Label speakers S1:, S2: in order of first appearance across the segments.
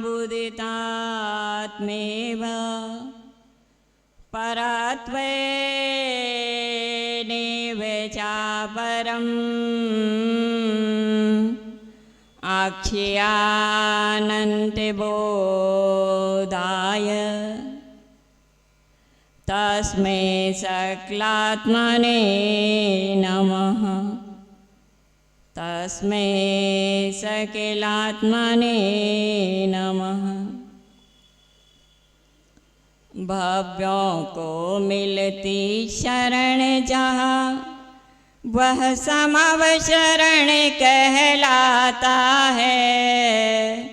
S1: बुदितात्मेव परत्वेनेव चापरम् आख्यानन्तिबोधाय तस्मै सकलात्मने नमः। तस्मै सकलात्मने नमः। भव्यों को मिलती शरण जहाँ वह समवशरण कहलाता है।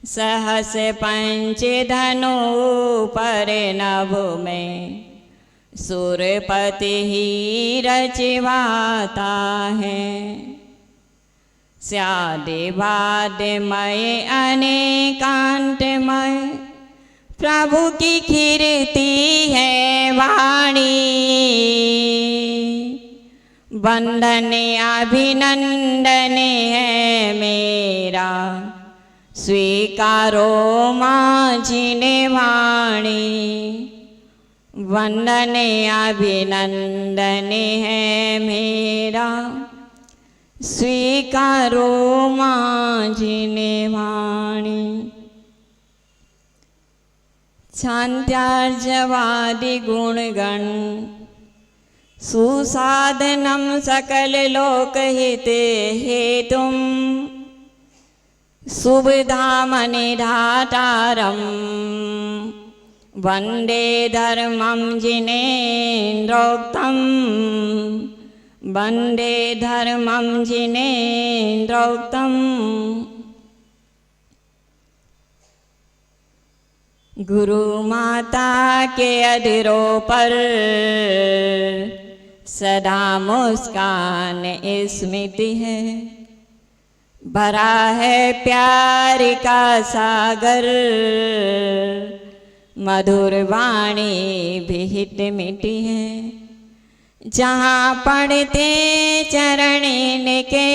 S1: सहस पंच धनु पर नभ में सुरपति ही रचवाता है। स्यादिवाद्यमय अनेकांतमय प्रभु की कीर्ति है वाणी। वंदन अभिनंदन है मेरा स्वीकारो माझी ने वाणी। वंदन अभिनंदन है मेरा स्वीकारो माझी ने वाणी। शांत्यार्जवादि गुणगण सुसाधनम सकल लोकहिते हेतुम शुभधामनिधातारम वंदे धर्मं जिनेन्द्रोक्तम। वंदे धर्मं जिनेन्द्रोक्तम। गुरु माता के अधरों पर सदा मुस्कान स्मृति है। भरा है प्यार का सागर मधुर वाणी भी हित मिटी है। जहाँ पढ़ते चरण इनके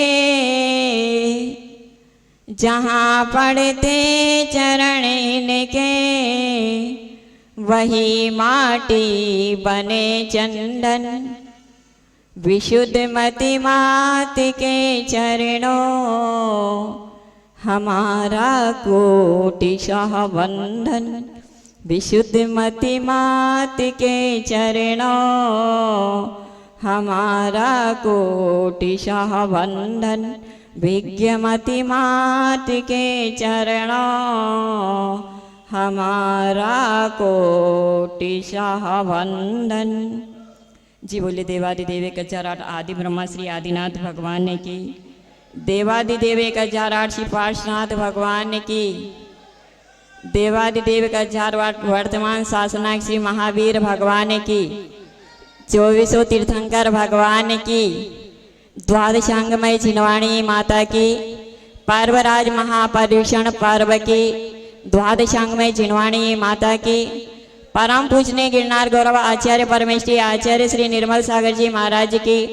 S1: जहाँ पढ़ते चरण इनके वही माटी बने चंदन। विशुद्ध मति मात के चरणों हमारा कोटिशः वंदन। विशुद्ध मति मात के चरणों हमारा कोटिशः वंदन। विज्ञमति मात के चरणों हमारा कोटिशः वंदन। जी बोले देवादिदेव 1008 आदि ब्रह्मा श्री आदिनाथ भगवान ने की। देवादिदेव 1008 श्री पार्श्वनाथ भगवान ने की। देवादिदेव 1008 वर्तमान शासनायक श्री महावीर भगवान ने की। 2400 तीर्थंकर भगवान ने की। द्वादशांगमय छिनवाणी माता की। पर्वराज महापर्यूषण पर्व की। द्वादशांगमय छिनवाणी माता की। परम पूजनीय गिरनार गौरव आचार्य परमेश्वरी आचार्य श्री निर्मल सागर जी महाराज की।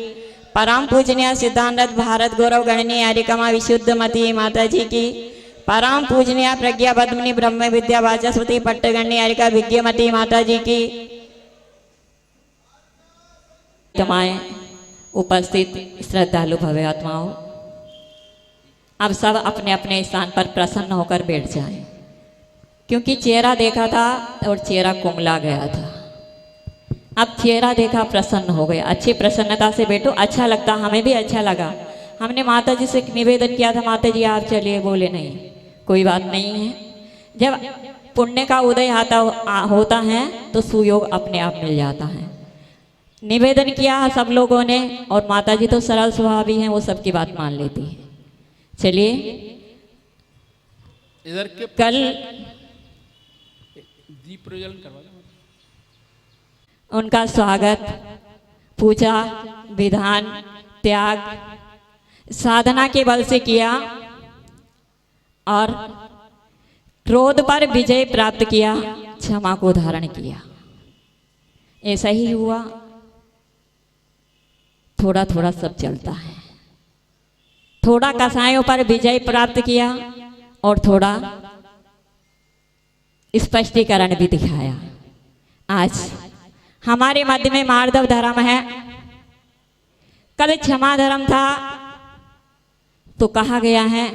S1: परम पूजनीय सिद्धांत भारत गौरव गणनीय आर्यकमा विशुद्ध मती माता जी की। परम पूजनीय प्रज्ञा पद्मिनी ब्रह्म विद्या वाचस्पति पट्टगण्य आर्यका विज्ञमती माता जी की। तमाए उपस्थित श्रद्धालु भव्य आत्माओं, अब सब अपने अपने स्थान पर प्रसन्न होकर बैठ जाएं, क्योंकि चेहरा देखा था और चेहरा कुंगला गया था। अब चेहरा देखा प्रसन्न हो गया। अच्छी प्रसन्नता से बैठो, अच्छा लगता, हमें भी अच्छा लगा। हमने माता जी से निवेदन किया था, माता जी आप चलिए, बोले नहीं कोई बात नहीं है। जब पुण्य का उदय होता है तो सुयोग अपने आप मिल जाता है। निवेदन किया सब लोगों ने, और माता जी तो सरल स्वभावी हैं, वो सबकी बात मान लेती है। चलिए
S2: इधर के
S1: कल
S2: दीप प्रज्वलन करवा
S1: उनका स्वागत पूजा विधान त्याग साधना के बल से किया और क्रोध पर विजय प्राप्त किया, क्षमा को धारण किया। ऐसा ही हुआ। थोड़ा थोड़ा सब चलता है। थोड़ा कसायों पर विजय प्राप्त किया और थोड़ा स्पष्टीकरण भी दिखाया। आज हमारे मध्य में मार्दव धर्म है, कल क्षमा धर्म था। तो कहा गया है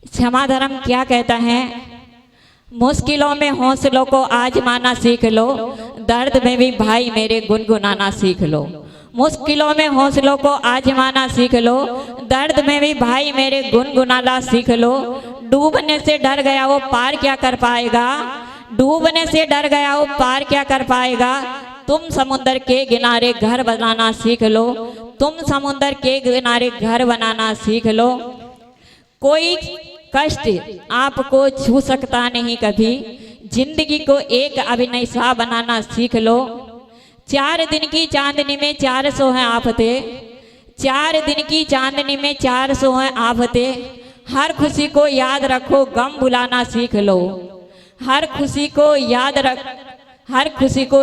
S1: क्षमा धर्म क्या कहता है, मुश्किलों में हौसलों को आजमाना सीख लो, दर्द में भी भाई मेरे गुनगुनाना सीख लो। मुश्किलों में हौसलों को आजमाना सीख लो, दर्द में भी भाई मेरे गुनगुनाना सीख लो। डूबने से डर गया वो पार क्या कर पाएगा, डूबने से डर गया वो पार क्या कर पाएगा। तुम समुद्र के किनारे घर बनाना सीख लो, तुम समुद्र के किनारे घर बनाना सीख लो। कोई कष्ट आपको छू सकता नहीं कभी, जिंदगी को एक अभिनय सा बनाना सीख लो। 4 दिन की चांदनी में 400 हैं आफते, 4 दिन की चांदनी में 400 हैं आफते। हर खुशी को याद रखो, गम भुलाना सीख लो। हर खुशी को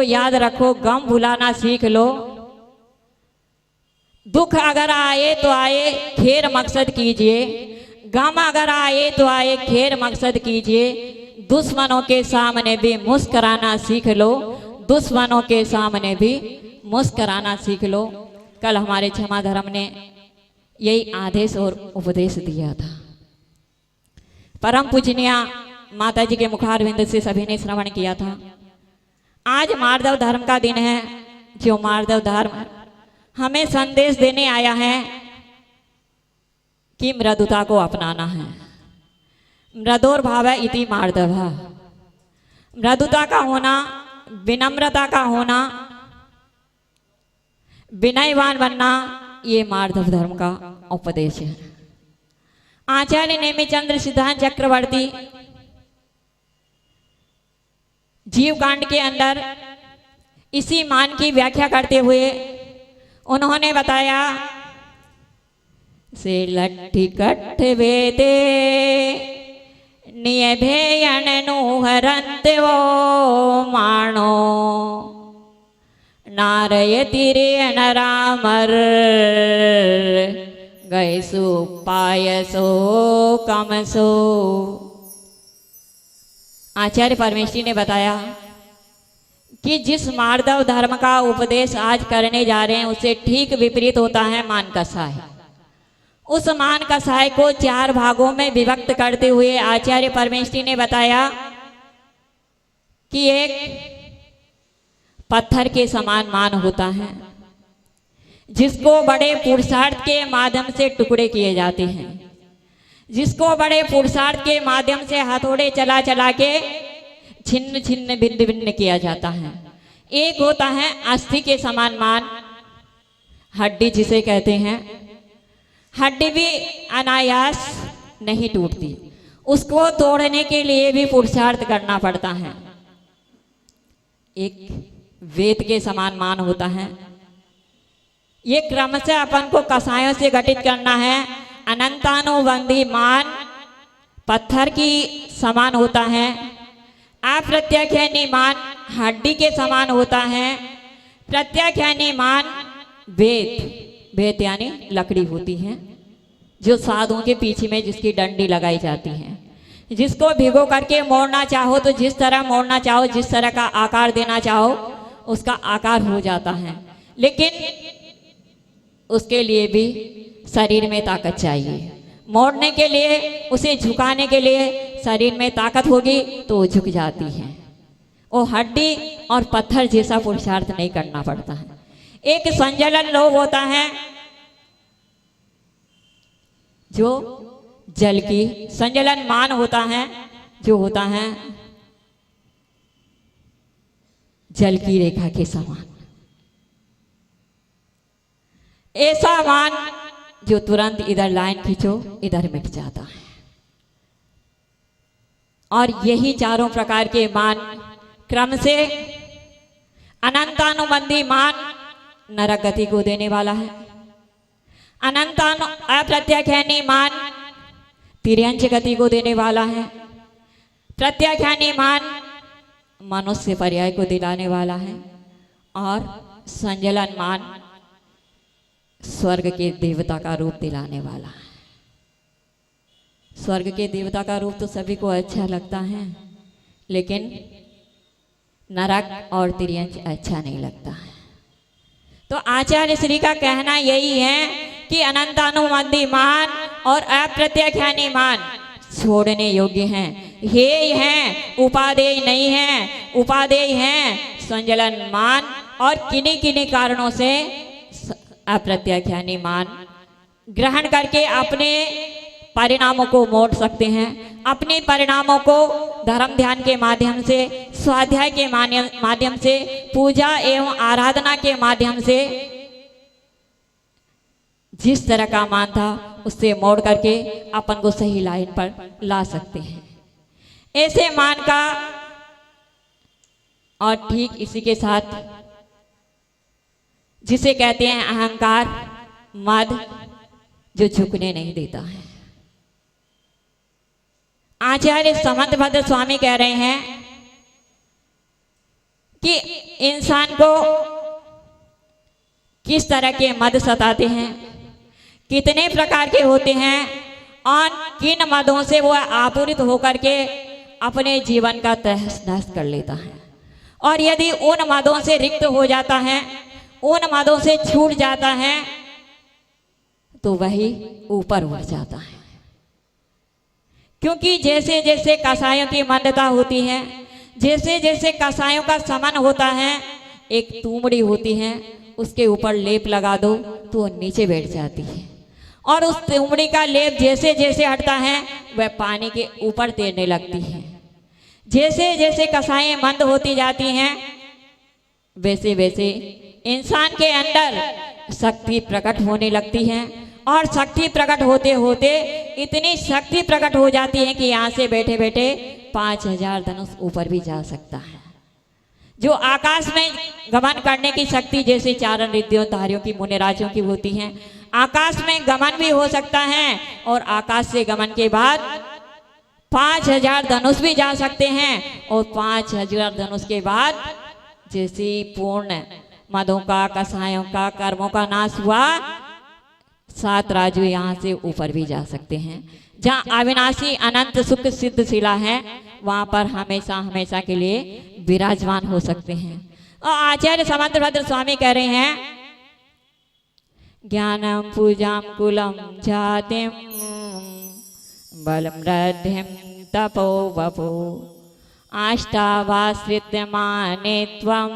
S1: याद रखो, गम भुलाना सीख लो। दुख अगर आए तो आए, खैर मकसद कीजिए। गम अगर आए तो आए, खैर मकसद कीजिए। दुश्मनों के सामने भी मुस्कुराना सीख लो, दुश्मनों के सामने भी मुस्कुराना सीख लो। कल हमारे क्षमा धर्म ने यही आदेश और उपदेश दिया था। परम पूजनीय माता जी के मुखारविंद से सभी ने श्रवण किया था। आज मार्दव धर्म का दिन है, जो मार्दव धर्म हमें संदेश देने आया है कि मृदुता को अपनाना है। मृदोर भाव इति मार्दव। मृदुता का होना, विनम्रता का होना, विनयवान बनना, ये मार्दव धर्म का उपदेश है। आचार्य नेमिचंद्र सिद्धांत चक्रवर्ती जीव कांड के अंदर इसी मान की व्याख्या करते हुए उन्होंने बताया, से लट्ठी कट्ठ वेदे नियभेयन नुहरंत वो माणो नारयति रे नरामर गैसु पायसो कमसो। आचार्य परमेश्वरी ने बताया कि जिस मार्दव धर्म का उपदेश आज करने जा रहे हैं उससे ठीक विपरीत होता है मान कसाय। उस मान कसाय को 4 भागों में विभक्त करते हुए आचार्य परमेश्वरी ने बताया कि एक पत्थर के समान मान होता है, जिसको बड़े पुरुषार्थ के माध्यम से टुकड़े किए जाते हैं, जिसको बड़े पुरुषार्थ के माध्यम से हथौड़े चला चला के छिन्न छिन्न भिन्न भिन्न किया जाता है। एक होता है अस्थि के समान मान, हड्डी जिसे कहते हैं। हड्डी भी अनायास नहीं टूटती, उसको तोड़ने के लिए भी पुरुषार्थ करना पड़ता है। एक वेद के समान मान होता है। ये क्रम से अपन को कसायों से घटित करना है। अनंतानुबंधी मान पत्थर की समान होता है। अप्रत्याख्यानी मान हड्डी के समान होता है। प्रत्याख्यानी मान वेद यानी लकड़ी होती है, जो साधुओं के पीछे में जिसकी डंडी लगाई जाती है। जिसको भिगो करके मोड़ना चाहो तो जिस तरह मोड़ना चाहो, जिस तरह का आकार देना चाहो उसका आकार हो जाता है, लेकिन उसके लिए भी शरीर में ताकत चाहिए। मोड़ने के लिए, उसे झुकाने के लिए शरीर में ताकत होगी तो वो झुक जाती है। वो हड्डी और पत्थर जैसा पुरुषार्थ नहीं करना पड़ता है। एक संजलन लोभ होता है, जो जल की संजलन मान होता है, जो होता है जल की रेखा के समान। ऐसा मान जो तुरंत इधर लाइन खींचो इधर मिट जाता है। और यही चारों प्रकार के मान क्रम से अनंतानुबंधी मान नरक गति को देने वाला है। अप्रत्याख्यानी मान तिर्यंच गति को देने वाला है। प्रत्याख्यानी मान मनुष्य पर्याय को दिलाने वाला है। और संजलन मान स्वर्ग के देवता का रूप दिलाने वाला है। स्वर्ग के देवता का रूप तो सभी को अच्छा लगता है, लेकिन नरक और तिर्यंच अच्छा नहीं लगता है। तो आचार्य श्री का कहना यही है कि अनंतानुमति मान और अप्रत्याख्यानी मान छोड़ने योग्य हैं, हे हैं, उपादेय नहीं है। उपादेय हैं संजलन मान और किन्हीं किन्हीं कारणों से अप्रत्याख्यानी मान ग्रहण करके अपने परिणामों को मोड़ सकते हैं। अपने परिणामों को धर्म ध्यान के माध्यम से, स्वाध्याय के माध्यम से, पूजा एवं आराधना के माध्यम से जिस तरह का मान था उससे मोड़ करके अपन को सही लाइन पर ला सकते हैं। ऐसे मान का और ठीक इसी के साथ जिसे कहते हैं अहंकार, मद, जो झुकने नहीं देता है। आचार्य समंतभद्र स्वामी कह रहे हैं कि इंसान को किस तरह के मद सताते हैं, कितने प्रकार के होते हैं और किन मदों से वो आपूरित होकर के अपने जीवन का तहस नहस कर लेता है। और यदि उन मदों से रिक्त हो जाता है, उन मदों से छूट जाता है, तो वही ऊपर उठ जाता है। क्योंकि जैसे जैसे कसायों की मंदता होती है, जैसे जैसे कसायों का समन होता है, एक तुमड़ी होती है, उसके ऊपर लेप लगा दो तो वो नीचे बैठ जाती है। और उस तुमड़ी का लेप जैसे जैसे हटता है वह पानी के ऊपर तैरने लगती है। जैसे जैसे कसाएं मंद होती जाती हैं, वैसे वैसे इंसान के अंदर शक्ति प्रकट होने लगती है। और शक्ति प्रकट होते होते इतनी शक्ति प्रकट हो जाती है कि यहाँ से बैठे बैठे 5000 धनुष ऊपर भी जा सकता है। जो आकाश में गमन करने की शक्ति जैसे चारण रिद्धियों धारियों की मुनिराजों की होती है, आकाश में गमन भी हो सकता है और आकाश से गमन के बाद 5000 धनुष भी जा सकते हैं। और 5000 धनुष के बाद जैसे पूर्ण मदों का, कसायों का, कर्मों का नाश हुआ, 7 राजू यहाँ से ऊपर भी जा सकते हैं। जहाँ अविनाशी अनंत सुख सिद्ध शिला है, वहाँ पर हमेशा हमेशा के लिए विराजमान हो सकते हैं। और आचार्य समंतभद्र स्वामी कह रहे हैं, ज्ञानम पूजाम कुलम जातिम बलम रध्यम तपो वपो आष्टावाश्रित्य माने त्वम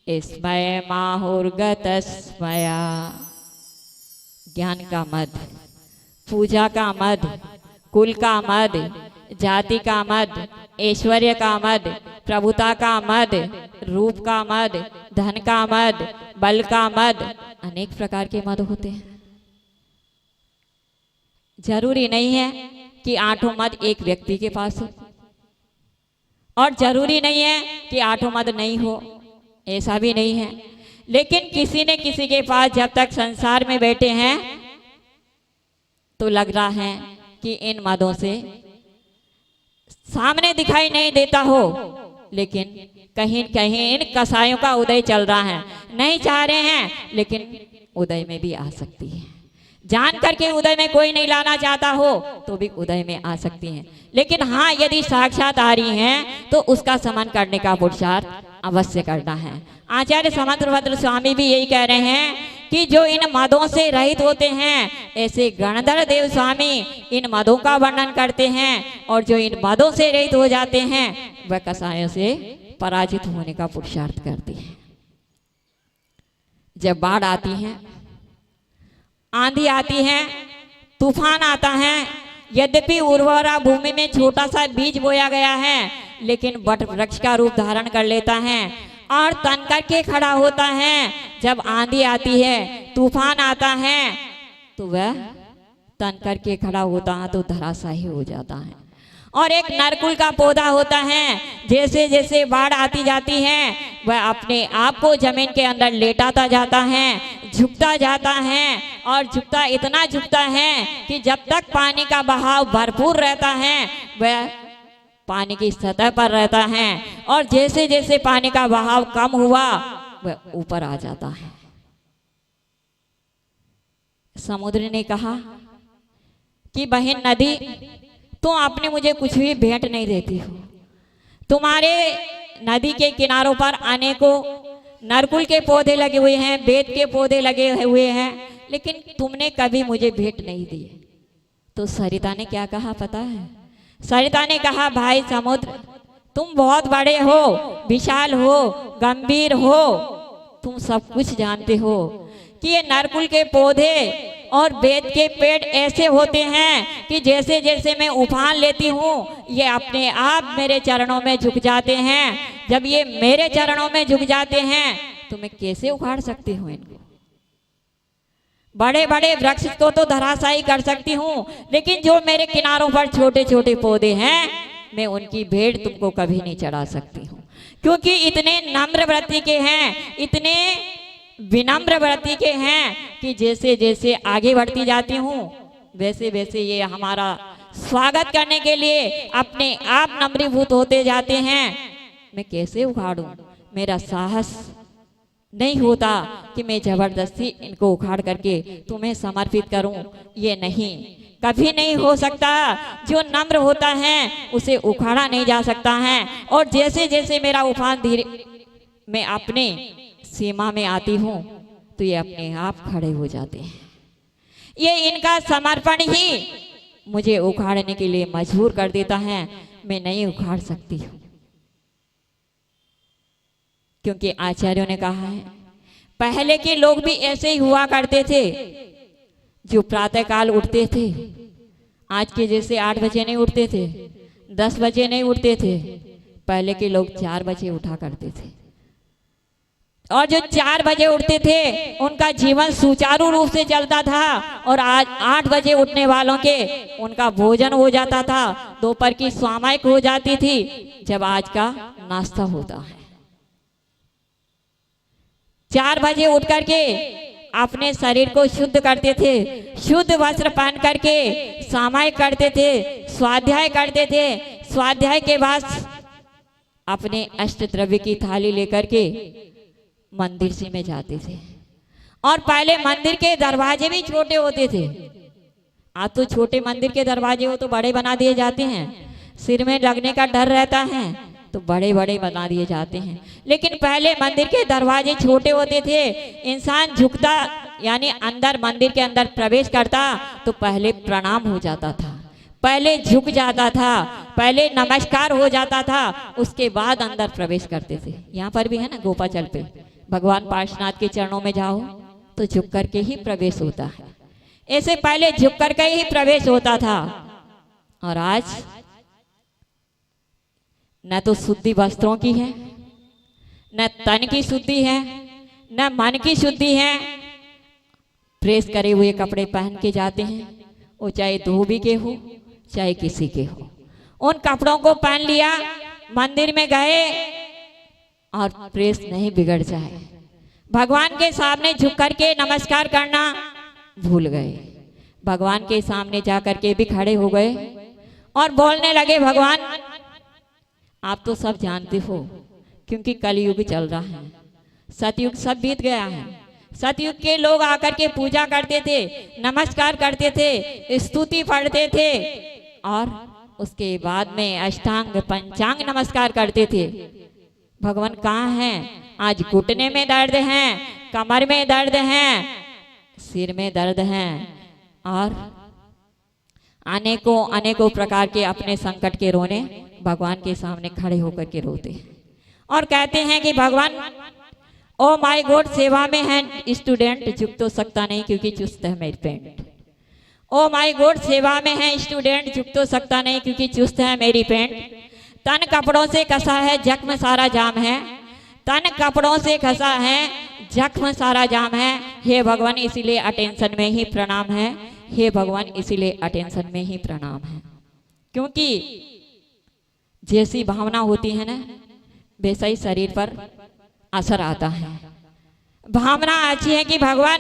S1: स्मय माहुर्गतस्मया। ज्ञान का मद, पूजा का मद, कुल का मद, जाति का मद, ऐश्वर्य का मद, प्रभुता का मद, रूप का मद, धन का मद, बल का मद, अनेक प्रकार के मद होते हैं। जरूरी नहीं है कि 8 मद एक व्यक्ति के पास हो, और जरूरी नहीं है कि 8 मद नहीं हो, ऐसा भी नहीं है। लेकिन किसी न किसी के पास जब तक संसार में बैठे हैं तो लग रहा है कि इन मदों से सामने दिखाई नहीं देता हो, लेकिन कहीं कहीं इन कसायों का उदय चल रहा है। नहीं चाह रहे हैं लेकिन उदय में भी आ सकती है। जान करके उदय में कोई नहीं लाना चाहता हो तो भी उदय में आ सकती हैं। लेकिन हाँ, यदि साक्षात आ रही हैं तो उसका समन करने का पुरुषार्थ अवश्य करना है। आचार्य समंतभद्र स्वामी भी यही कह रहे हैं कि जो इन मदों से रहित होते हैं, ऐसे गणधर देव स्वामी इन मदों का वर्णन करते हैं। और जो इन मदों से रहित हो जाते हैं वह कसायों से पराजित होने का पुरुषार्थ करते हैं। जब बाढ़ आती है, आंधी आती है, तूफान आता है, यद्यपि उर्वरा भूमि में छोटा सा बीज बोया गया है, लेकिन वट वृक्ष का रूप धारण कर लेता है और तन करके खड़ा होता है। जब आंधी आती है, तूफान आता है, तो वह तन करके खड़ा होता है तो धराशायी हो जाता है। और एक नरकुल का पौधा होता है, जैसे जैसे बाढ़ आती जाती है वह अपने आप को जमीन के अंदर लेटाता जाता है, झुकता जाता है। और झुकता इतना झुकता है कि जब तक पानी का बहाव भरपूर रहता है वह पानी की सतह पर रहता है, और जैसे जैसे पानी का बहाव कम हुआ वह ऊपर आ जाता है। समुद्र ने कहा कि बहन नदी, तुम आपने मुझे कुछ भी भेंट नहीं देती हो। तुम्हारे नदी के किनारों पर अनेकों नरकुल के पौधे लगे हुए हैं, बेत के पौधे लगे हुए हैं, लेकिन तुमने कभी मुझे भेंट नहीं दी। तो सरिता ने क्या कहा पता है? सरिता ने कहा, भाई समुद्र, तुम बहुत बड़े हो, विशाल हो, गंभीर हो, तुम सब कुछ जानते हो कि ये नरकुल के पौधे और बेत के पेड़ ऐसे होते हैं कि जैसे जैसे मैं उफान लेती हूँ ये अपने आप मेरे चरणों में झुक जाते हैं। जब ये मेरे चरणों में झुक जाते हैं तो मैं कैसे उखाड़ सकती हूँ इनको? बड़े बड़े वृक्ष को तो धराशायी कर सकती हूँ, लेकिन जो मेरे किनारों पर छोटे छोटे पौधे हैं मैं उनकी भेंट तुमको कभी नहीं चढ़ा सकती हूँ, क्योंकि इतने नम्र वृत्ति के हैं, इतने विनम्र वृत्ति के हैं कि जैसे जैसे आगे बढ़ती जाती हूँ वैसे वैसे ये हमारा स्वागत करने के लिए अपने आप नम्रीभूत होते जाते हैं। मैं कैसे उखाड़ूं? मेरा साहस नहीं होता कि मैं जबरदस्ती इनको उखाड़ करके तुम्हें समर्पित करूं। ये नहीं, कभी नहीं हो सकता। जो नम्र होता है उसे उखाड़ा नहीं जा सकता है। और जैसे जैसे मेरा उफान धीरे मैं अपने सीमा में आती हूँ तो ये अपने आप खड़े हो जाते हैं। ये इनका समर्पण ही मुझे उखाड़ने के लिए मजबूर कर देता है। मैं नहीं उखाड़ सकती हूँ, क्योंकि आचार्यों ने कहा है पहले के लोग भी ऐसे ही हुआ करते थे, जो प्रातःकाल उठते थे। आज के जैसे 8 बजे नहीं उठते थे, 10 बजे नहीं उठते थे। पहले के लोग 4 बजे उठा करते थे, और जो 4 बजे उठते थे उनका जीवन सुचारू रूप से चलता था। और आज 8 बजे उठने वालों के उनका भोजन हो जाता था, दोपहर की सामायिक हो जाती थी, जब आज का नाश्ता होता है। 4 बजे उठ करके अपने शरीर को शुद्ध करते थे, शुद्ध वस्त्र पहन करके सामायिक करते थे, स्वाध्याय करते थे। स्वाध्याय के बाद अपने अष्ट द्रव्य की थाली लेकर के मंदिर से में जाते थे। और पहले मंदिर के दरवाजे भी छोटे होते थे। आज तो छोटे मंदिर के दरवाजे हो तो बड़े बना दिए जाते हैं, सिर में लगने का डर रहता है तो बड़े बड़े बना दिए जाते हैं। लेकिन पहले मंदिर के दरवाजे छोटे होते थे। इंसान झुकता यानी अंदर मंदिर के अंदर प्रवेश करता तो पहले प्रणाम हो जाता था, पहले झुक जाता था, पहले नमस्कार हो जाता था, उसके बाद अंदर प्रवेश करते थे। यहाँ पर भी है ना गोपाचल पे भगवान पार्श्वनाथ के चरणों में जाओ तो झुक करके ही प्रवेश होता है। ऐसे पहले झुक करके ही प्रवेश होता था। और आज न तो शुद्धि वस्त्रों की है, न तन की शुद्धि है, न मन की शुद्धि है। प्रेस करे हुए कपड़े पहन के जाते हैं, वो चाहे धोबी के हो चाहे किसी के हो। उन कपड़ों को पहन लिया, मंदिर में गए और प्रेस नहीं बिगड़ जाए। भगवान के सामने झुक करके नमस्कार करना भूल गए। भगवान के सामने जा करके भी खड़े हो गए और बोलने लगे, भगवान आप तो सब जानते हो, क्योंकि कलयुग चल रहा है, सतयुग सब बीत गया है। सतयुग के लोग आकर के पूजा करते थे, नमस्कार करते थे, स्तुति पढ़ते थे और उसके बाद में अष्टांग पंचांग नमस्कार करते थे। भगवान कहाँ हैं? आज घुटने में दर्द है, कमर में दर्द है, सिर में दर्द है और अनेकों अनेकों प्रकार के अपने संकट के रोने भगवान के सामने खड़े होकर के रोते हैं और कहते हैं कि भगवान ओ माय गॉड सेवा में है स्टूडेंट, झुक तो सकता नहीं क्योंकि चुस्त है मेरी पैंट। ओ माय गॉड सेवा में है स्टूडेंट, झुक तो सकता नहीं क्योंकि चुस्त है मेरी पैंट। तन कपड़ों से कसा है जख्म सारा जाम है, तन कपड़ों से कसा है जख्म सारा जाम है। हे भगवान इसीलिए अटेंशन में ही प्रणाम है, हे भगवान इसीलिए अटेंशन में ही प्रणाम है। क्योंकि जैसी भावना होती है ना वैसा ही शरीर पर असर आता है। भावना अच्छी है कि भगवान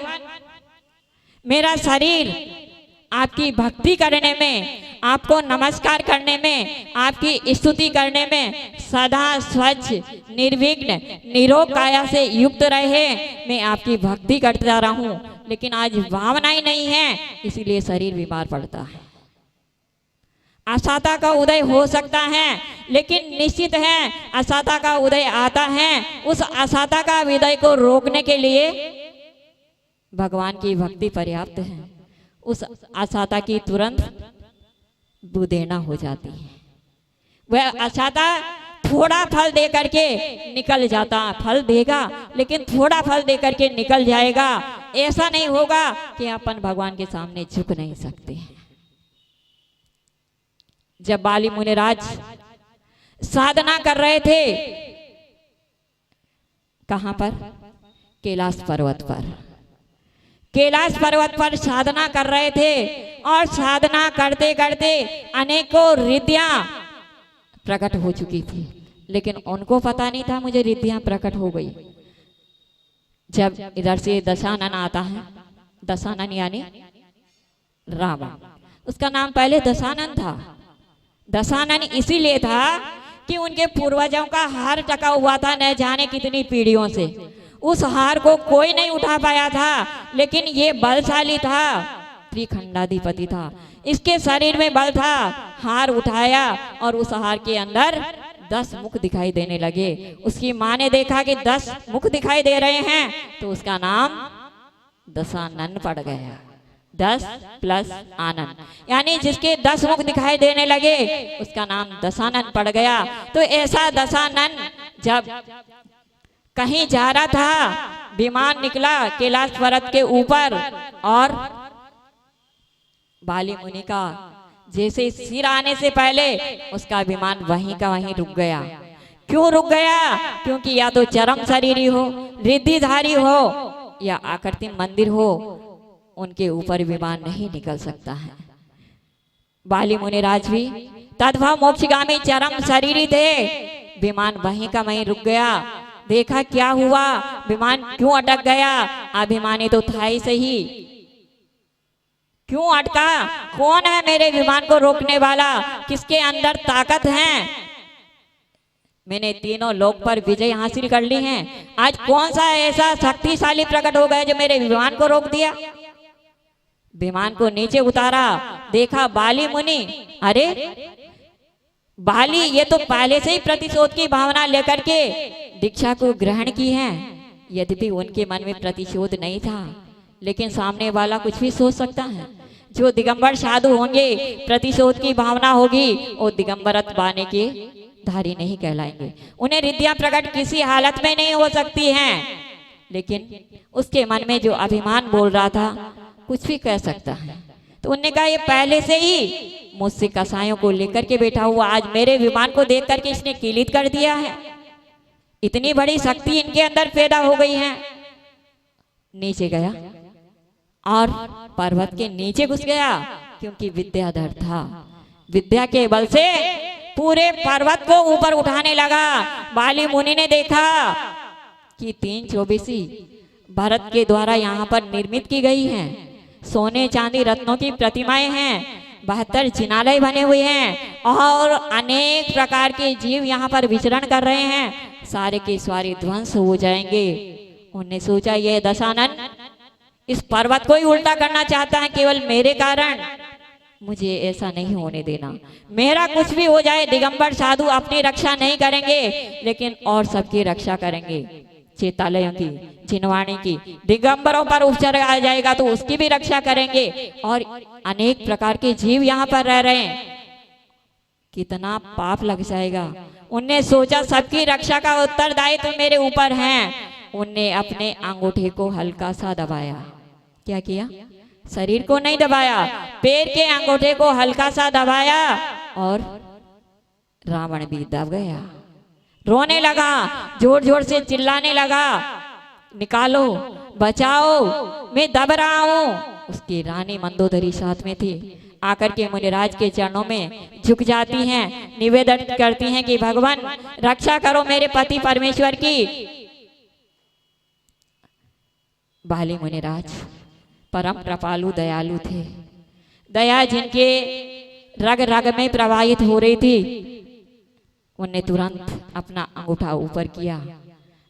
S1: मेरा शरीर आपकी भक्ति करने में, आपको नमस्कार करने में, आपकी स्तुति करने में सदा स्वच्छ निर्विघ्न निरोग काया से युक्त रहे। मैं आपकी भक्ति करता रहा हूँ, लेकिन आज भावना ही नहीं है, इसीलिए शरीर बीमार पड़ता है। असाता का उदय हो सकता है, लेकिन निश्चित है असाता का उदय आता है। उस असाता का उदय को रोकने के लिए भगवान की भक्ति पर्याप्त है। उस असाता की तुरंत बुदेना हो जाती है। वह असाता थोड़ा फल दे करके निकल जाता, फल देगा लेकिन थोड़ा फल दे करके निकल जाएगा। ऐसा नहीं होगा कि अपन भगवान के सामने झुक नहीं सकते। जब बाली मुनिराज साधना कर रहे थे, कहां पर? कैलाश पर्वत पर। कैलाश पर्वत पर साधना कर रहे थे और साधना करते करते अनेकों रिद्धियां प्रकट हो चुकी थी, लेकिन उनको पता नहीं था मुझे रिद्धियां प्रकट हो गई। जब इधर से दशानन आता है, दशानन यानी रावण, उसका नाम पहले दशानन था। दशानन इसीलिए था कि उनके पूर्वजों का हार टका हुआ था न जाने कितनी पीढ़ियों से। उस हार को कोई नहीं उठा पाया था, लेकिन ये बलशाली था, त्रिखंडाधिपति था, इसके शरीर में बल था। हार उठाया और उस हार के अंदर 10 मुख दिखाई देने लगे। उसकी माँ ने देखा कि 10 मुख दिखाई दे रहे हैं, तो उसका नाम दशानन पड़ गया। 10 प्लस आनंद, यानी जिसके 10 मुख दिखाई देने लगे उसका नाम दशानन पड़ गया। तो ऐसा दशानन जब कहीं जा रहा था, विमान निकला कैलाश पर्वत के ऊपर और बाली मुनि का जैसे सिर आने से पहले उसका विमान वहीं का वहीं रुक गया। क्यों रुक गया? क्योंकि या तो चरम शरीरी हो, रिद्धिधारी हो या आकृति मंदिर हो, उनके ऊपर विमान नहीं निकल सकता है। बाली मुनिराज भी तद्भव मोक्षगामी चरम शरीरी थे। विमान वहीं का वहीं रुक गया। देखा क्या हुआ, विमान क्यों अटक गया? अभिमानी तो था ही सही, क्यों अटका? कौन है मेरे विमान को रोकने वाला? किसके अंदर ताकत है? मैंने तीनों लोक पर विजय हासिल कर ली है, आज कौन सा ऐसा शक्तिशाली प्रकट हो गया जो मेरे विमान को रोक दिया? विमान को नीचे उतारा, देखा बाली मुनि। अरे बाली ये तो पहले से ही प्रतिशोध की भावना लेकर के दीक्षा को ग्रहण की है। यद्यपि उनके मन में प्रतिशोध नहीं था, लेकिन सामने वाला कुछ भी सोच सकता है। जो दिगंबर साधु होंगे, प्रतिशोध की भावना होगी, वो दिगंबरत बाने के धारी नहीं कहलाएंगे। उन्हें रिद्धियां प्रकट किसी हालत में नहीं हो सकती हैं, लेकिन उसके मन में जो अभिमान बोल रहा था कुछ भी कह सकता है। तो उन्होंने कहा ये पहले से ही मुझसे कसायों को लेकर के बैठा हुआ, आज मेरे विमान को देख करके इसने किलित कर दिया है। इतनी बड़ी शक्ति इनके अंदर पैदा हो गई है। नीचे गया और पर्वत के नीचे घुस गया, क्योंकि विद्याधर था। विद्या के बल से पूरे पर्वत को ऊपर उठाने लगा। बाली मुनि ने देखा कि 3 चौबीसी भरत के द्वारा यहाँ पर निर्मित की गई हैं। सोने चांदी रत्नों की प्रतिमाएं हैं, 72 जिनालय बने हुए हैं और अनेक प्रकार के जीव यहाँ पर विचरण कर रहे हैं। सारे के सारे ध्वंस हो जाएंगे। उन्होंने सोचा ये दशानन इस पर्वत को ही उल्टा करना चाहता है केवल मेरे कारण। मुझे ऐसा नहीं होने देना। मेरा कुछ भी हो जाए, दिगंबर साधु अपनी रक्षा नहीं करेंगे, लेकिन और सबकी रक्षा करेंगे। चेतालयों की, जिनवाणी की, दिगंबरों पर उपचार आ जाएगा तो उसकी भी रक्षा करेंगे। और अनेक प्रकार के जीव यहाँ पर रह रहे हैं, कितना पाप लग जाएगा। उनने सोचा सबकी रक्षा का उत्तरदायित्व मेरे ऊपर है। उनने अपने अंगूठे को हल्का सा दबाया। क्या किया? शरीर को नहीं दबाया, पैर के अंगूठे को हल्का सा दबाया और रावण भी दब गया। रोने लगा, जोर जोर से चिल्लाने लगा, निकालो, बचाओ, मैं दब रहा हूं। उसकी रानी मंदोदरी साथ में थी। आकर के मुनिराज के चरणों में झुक जाती हैं, निवेदन करती हैं कि भगवान रक्षा करो मेरे पति परमेश्वर की। बाली मुनिराज परम कृपालु दयालु थे। दया जिनके रग रग में प्रवाहित हो रही थी, उनने तुरंत अपना अंगूठा ऊपर किया।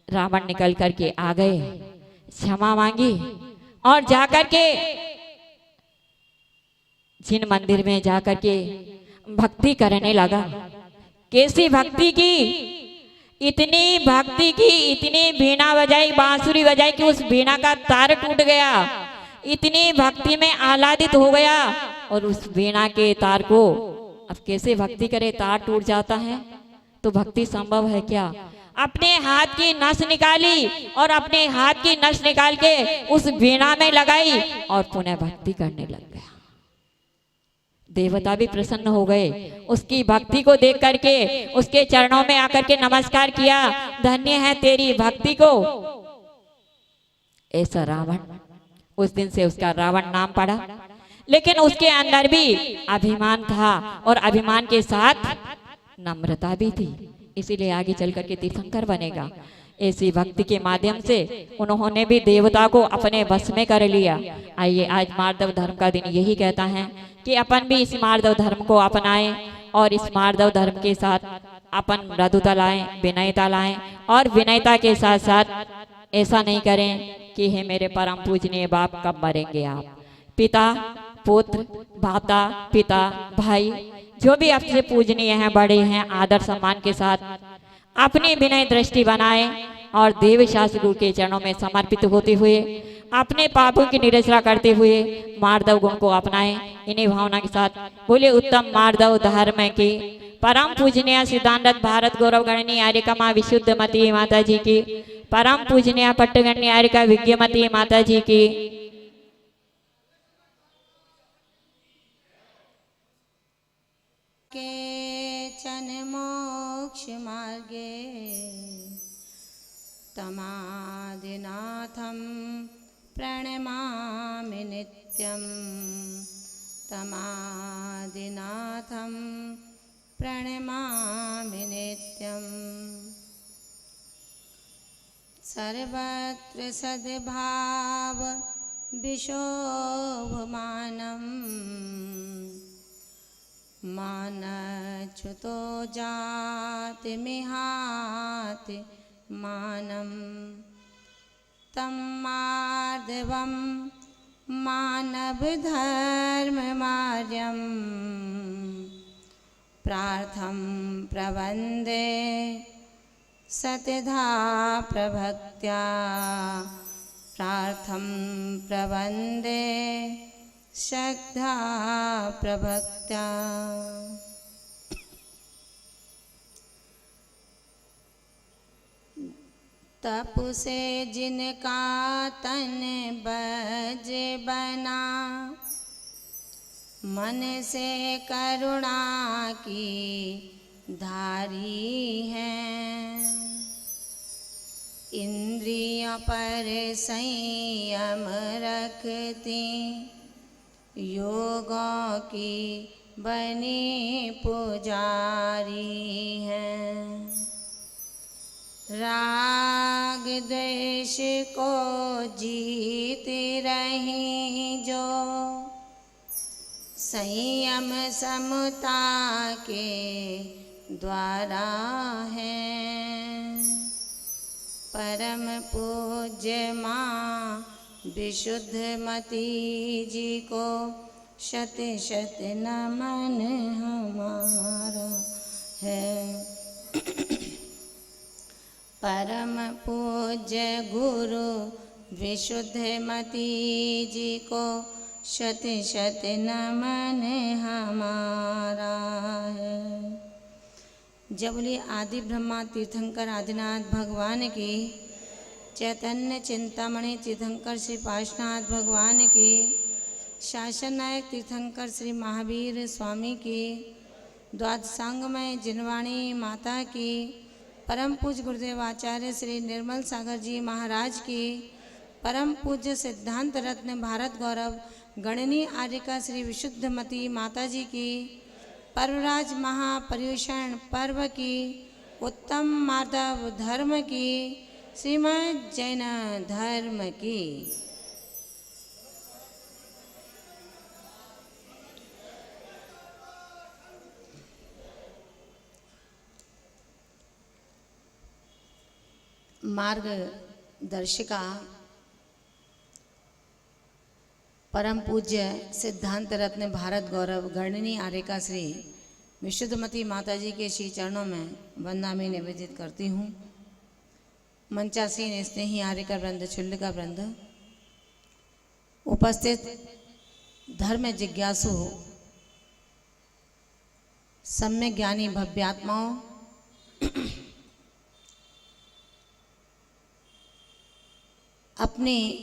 S1: रावण निकल करके आ गए, क्षमा मांगी और जाकर के जिन मंदिर में जाकर के भक्ति करने लगा। कैसी भक्ति की? इतनी भक्ति की, इतनी बीना बजाई, बांसुरी बजाई कि उस बीना का तार टूट गया। इतनी भक्ति में आह्लादित हो गया और उस बीना के तार को अब कैसे भक्ति करे, तार टूट जाता है तो भक्ति संभव है क्या? अपने हाथ की नस निकाली और अपने हाथ की नस निकाल के उस वीणा में लगाई और पुनः भक्ति करने लग गया। देवता भी प्रसन्न हो गए। उसकी भक्ति को देख करके उसके चरणों में आकर के नमस्कार किया, धन्य है तेरी भक्ति को। ऐसा रावण, उस दिन से उसका रावण नाम पड़ा। लेकिन उसके अंदर भी अभिमान था और अभिमान के साथ नम्रता भी थी, इसीलिए आगे चल करके तीर्थंकर बनेगा। ऐसी भक्ति के माध्यम से उन्होंने भी देवता को अपने बस में कर लिया। आइए, आज मार्दव धर्म का दिन यही कहता है कि अपन भी इस मार्दव धर्म को अपनाएं और इस मार्दव धर्म के साथ अपन मृदुता लाएं, विनयता लाएं और विनयता के साथ साथ ऐसा नहीं करें कि हे मेरे परम पूजनीय बाप कब मरेंगे आप। पिता, पुत्र, भाता, पिता, भाई, जो भी आपसे पूजनीय हैं, बड़े हैं, आदर सम्मान के साथ अपनी विनय दृष्टि बनाएं और देव शास्त्र गुरु के चरणों में समर्पित होते हुए अपने पापों की निरसना करते हुए मार्दव गुण को अपनाएं। इन्हीं भावना के साथ बोले उत्तम मार्दव धर्म की परम पूजनीय सिद्धांत भारत गौरव गणनी आर्यका माँ विशुद्धमती माता जी की, परम पूजनीय पट्टगण्य आर्यका विज्ञमती माता जी की।
S2: केचन मोक्ष मार्गे तमादिनाथं प्रणमामि नित्यं, तमादिनाथं प्रणमामि नित्यं। सर्वत्र सद्भाव विशोभमानम्, मानच्युतो जातिमिहाति मानं। तं मार्दवं मानवधर्ममार्यं प्रार्थं प्रवन्दे सतधा प्रभक्त्या, प्रार्थं प्रवन्दे श्रद्धा प्रभक्त्या। तप से जिनका तन बज बना, मन से करुणा की धारी हैं। इंद्रियों पर संयम रखती, योगों की बनी पुजारी हैं। राग द्वेष को जीत रही जो, संयम समता के द्वारा हैं। परम पूज्य माँ विशुद्धमती जी को शत शत नमन हमारा है। परम पूज्य गुरु विशुद्धमती जी को शत शत नमन हमारा है। जब बोलिए आदि ब्रह्मा तीर्थंकर आदिनाथ भगवान की, चैतन्य चिंतामणि तीर्थंकर श्री पार्श्वनाथ भगवान की, शासन नायक तीर्थंकर श्री महावीर स्वामी की, द्वादशांगमय जिनवाणी माता की, परम पूज्य गुरुदेव आचार्य श्री निर्मल सागर जी महाराज की, परम पूज्य सिद्धांत रत्न भारत गौरव गणनी आर्यका श्री विशुद्धमती माता जी की, पर्वराज महापर्युषण पर्व की, उत्तम माधव धर्म की, श्रीमद जैन धर्म की। मार्गदर्शिका परम पूज्य सिद्धांत रत्न भारत गौरव गणनी आर्यका श्री विशुद्धमती माता जी के श्री चरणों में वंदना में निवेदित करती हूँ। मंचासीन स्नेही आर्यकर वृंद, छुल्लिका वृंद, उपस्थित धर्म जिज्ञासु सम्यक ज्ञानी भव्यात्माओं, अपने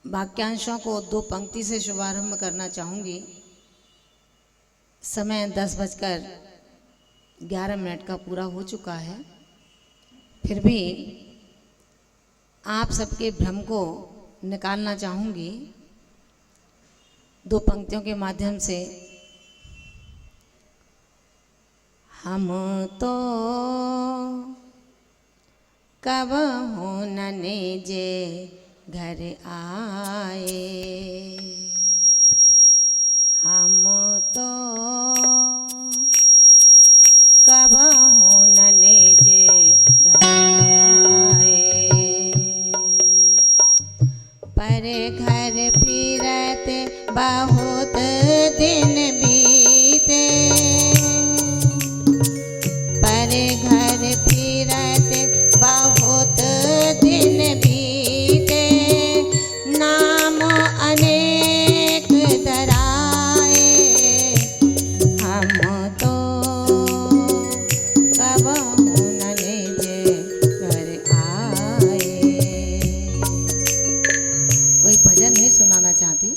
S2: वाक्यांशों को 2 पंक्ति से शुभारंभ करना चाहूँगी। समय 10:11 का पूरा हो चुका है। फिर भी आप सबके भ्रम को निकालना चाहूँगी 2 पंक्तियों के माध्यम से। हम तो कब हो नने जे घर आए, हम तो कब हो नने जे घर आए, पर घर फिरत बहुत दिन बीते, पर घर फिरत बहुत दिन बीते, नाम अनेक धराए, हम तो कब नने जे घर आए। कोई भजन नहीं सुनाना चाहती,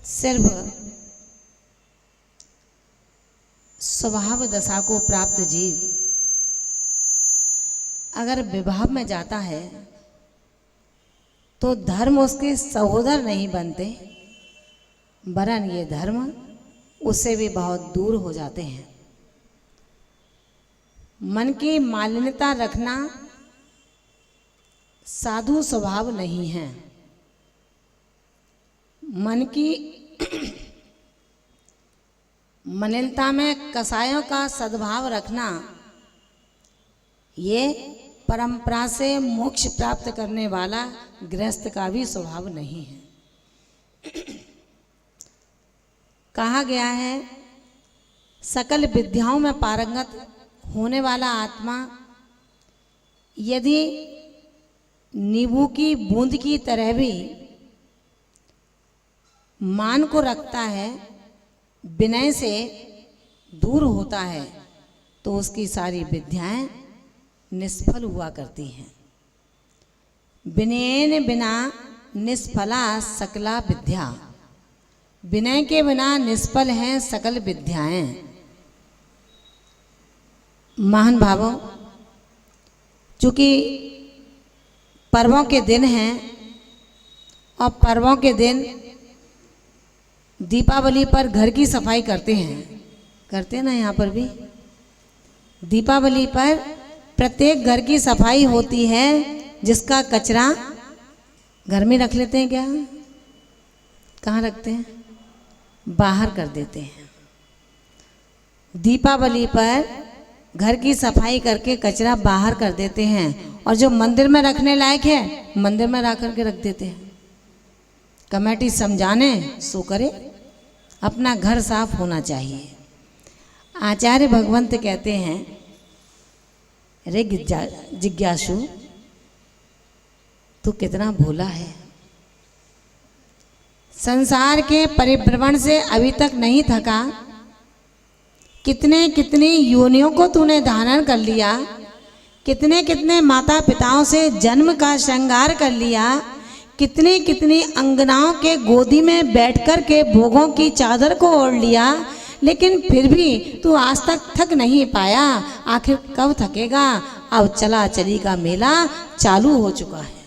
S2: सिर्फ स्वभाव दशा को प्राप्त जीव अगर विभाव में जाता है तो धर्म उसके सहोदर नहीं बनते, वरन ये धर्म उससे भी बहुत दूर हो जाते हैं। मन की मालिन्यता रखना साधु स्वभाव नहीं है। मन की मलिनता में कसायों का सद्भाव रखना ये परंपरा से मोक्ष प्राप्त करने वाला गृहस्थ का भी स्वभाव नहीं है। कहा गया है सकल विद्याओं में पारंगत होने वाला आत्मा यदि नींबू की बूंद की तरह भी मान को रखता है, विनय से दूर होता है, तो उसकी सारी विद्याएं निष्फल हुआ करती हैं। विनयेन बिना निष्फला सकला विद्या, विनय के बिना निष्फल हैं सकल विद्याएं। महान भावों, चूँकि पर्वों के दिन हैं और पर्वों के दिन दीपावली पर घर की सफाई करते हैं ना, यहाँ पर भी दीपावली पर प्रत्येक घर की सफाई होती है, जिसका कचरा घर में रख लेते हैं। क्या कहाँ रखते हैं? बाहर कर देते हैं। दीपावली पर घर की सफाई करके कचरा बाहर कर देते हैं, और जो मंदिर में रखने लायक है मंदिर में ला करके रख देते हैं। कमेटी समझाने सो करे, अपना घर साफ होना चाहिए। आचार्य भगवंत कहते हैं, रे जिज्ञासु तू कितना भोला है, संसार के परिभ्रमण से अभी तक नहीं थका, कितने कितनी योनियों को तूने धारण कर लिया, कितने कितने माता पिताओं से जन्म का श्रृंगार कर लिया, कितनी कितनी अंगनाओं के गोदी में बैठकर के भोगों की चादर को ओढ़ लिया, लेकिन फिर भी तू आज तक थक नहीं पाया। आखिर कब थकेगा? अब चला चली का मेला चालू हो चुका है।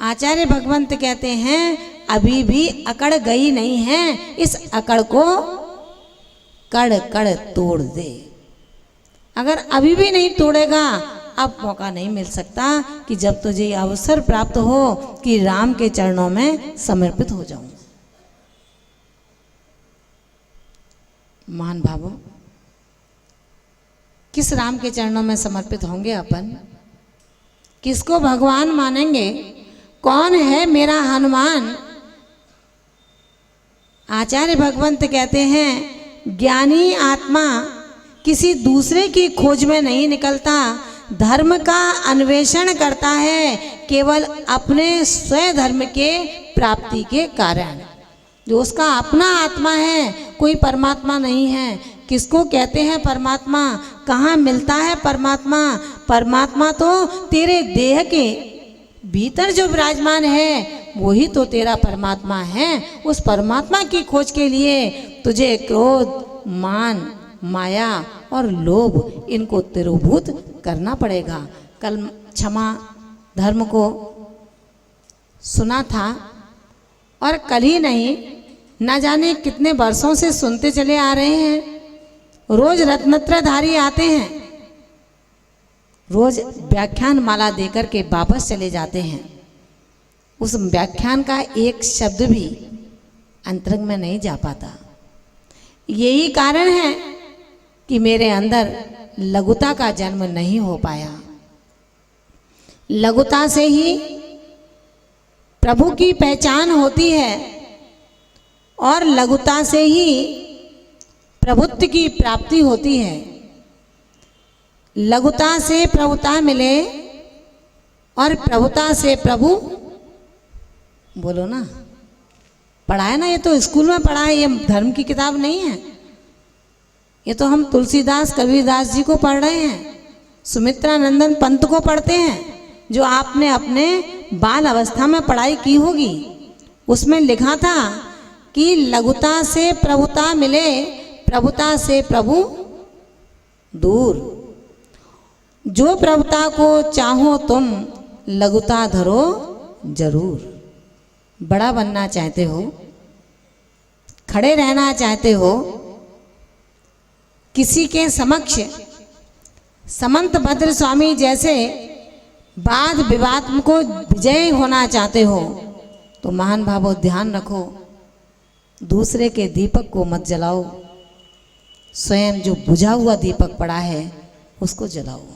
S2: आचार्य भगवंत कहते हैं अभी भी अकड़ गई नहीं है, इस अकड़ को कड़ कड़ तोड़ दे। अगर अभी भी नहीं तोड़ेगा, अब मौका नहीं मिल सकता कि जब तुझे ये अवसर प्राप्त हो कि राम के चरणों में समर्पित हो जाऊं। महान भावों, किस राम के चरणों में समर्पित होंगे अपन? किसको भगवान मानेंगे? कौन है मेरा हनुमान? आचार्य भगवंत कहते हैं, ज्ञानी आत्मा किसी दूसरे की खोज में नहीं निकलता, धर्म का अन्वेषण करता है केवल अपने स्वयं धर्म के प्राप्ति के कारण। जो उसका अपना आत्मा है, कोई परमात्मा नहीं है। किसको कहते हैं परमात्मा? कहाँ मिलता है परमात्मा? परमात्मा तो तेरे देह के भीतर जो विराजमान है वही तो तेरा परमात्मा है। उस परमात्मा की खोज के लिए तुझे क्रोध, मान, माया और लोभ इनको तिरोभूत करना पड़ेगा। कल क्षमा धर्म को सुना था और कल ही नहीं, न जाने कितने वर्षों से सुनते चले आ रहे हैं। रोज रत्नत्रधारी आते हैं, रोज व्याख्यान माला देकर के वापस चले जाते हैं। उस व्याख्यान का एक शब्द भी अंतरंग में नहीं जा पाता। यही कारण है कि मेरे अंदर लघुता का जन्म नहीं हो पाया। लघुता से ही प्रभु की पहचान होती है और लघुता से ही प्रभुत्व की प्राप्ति होती है। लघुता से प्रभुता मिले और प्रभुता से प्रभु, बोलो ना, पढ़ा है ना, ये तो स्कूल में पढ़ा है, ये धर्म की किताब नहीं है। ये तो हम तुलसीदास कबीरदास जी को पढ़ रहे हैं, सुमित्रा नंदन पंत को पढ़ते हैं, जो आपने अपने बाल अवस्था में पढ़ाई की होगी। उसमें लिखा था कि लघुता से प्रभुता मिले, प्रभुता से प्रभु दूर। जो प्रभुता को चाहो तुम, लघुता धरो जरूर। बड़ा बनना चाहते हो, खड़े रहना चाहते हो, किसी के समक्ष समंत भद्र स्वामी जैसे वाद विवाद को विजय होना चाहते हो, तो महान भावो ध्यान रखो, दूसरे के दीपक को मत जलाओ, स्वयं जो बुझा हुआ दीपक पड़ा है उसको जलाओ।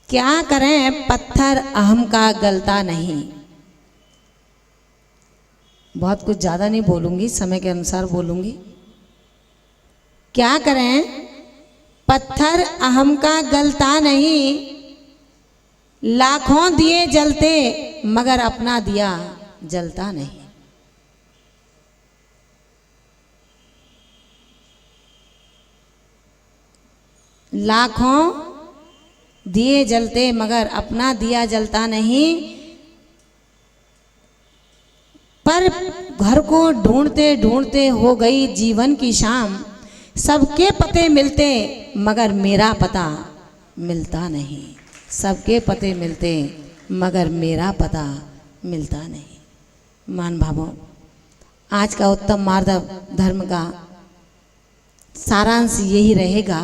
S2: क्या करें पत्थर अहम का गलता नहीं। बहुत कुछ ज़्यादा नहीं बोलूँगी, समय के अनुसार बोलूँगी। क्या करें पत्थर अहम का गलता नहीं, लाखों दिए जलते मगर अपना दिया जलता नहीं। लाखों दिए जलते मगर अपना दिया जलता नहीं। पर घर को ढूंढते ढूंढते हो गई जीवन की शाम, सबके पते मिलते मगर मेरा पता मिलता नहीं। सबके पते मिलते मगर मेरा पता मिलता नहीं। मान भावों, आज का उत्तम मार्ग धर्म का सारांश यही रहेगा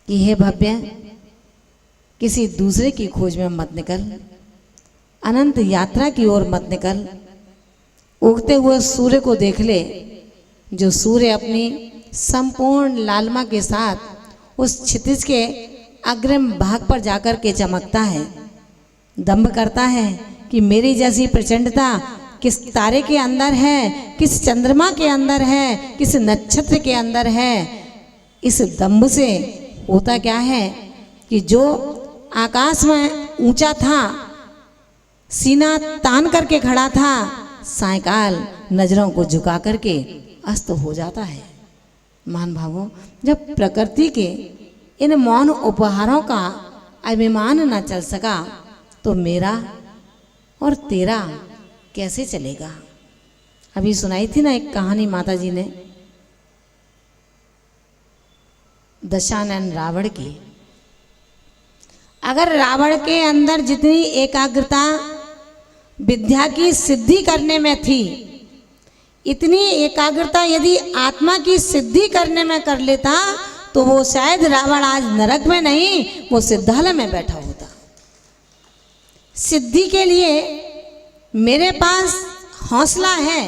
S2: कि हे भव्य, किसी दूसरे की खोज में मत निकल, अनंत यात्रा की ओर मत निकल। उगते हुए सूर्य को देख ले, जो सूर्य अपनी संपूर्ण लालिमा के साथ उस क्षितिज के अग्रिम भाग पर जाकर के चमकता है। दंभ करता है कि मेरी जैसी प्रचंडता किस तारे के अंदर है, किस चंद्रमा के अंदर है, किस नक्षत्र के अंदर है। इस दंभ से होता क्या है कि जो आकाश में ऊंचा था, सीना तान करके खड़ा था, सायकाल नजरों को झुका करके अस्त हो जाता है। मान भावों, जब प्रकृति के इन मौन उपहारों का अभिमान न चल सका, तो मेरा और तेरा कैसे चलेगा। अभी सुनाई थी ना एक कहानी माता जी ने, दशानन रावण की। अगर रावण के अंदर जितनी एकाग्रता विद्या की सिद्धि करने में थी, इतनी एकाग्रता यदि आत्मा की सिद्धि करने में कर लेता, तो वो शायद रावण आज नरक में नहीं, वो सिद्धालय में बैठा होता। सिद्धि के लिए मेरे पास हौसला है,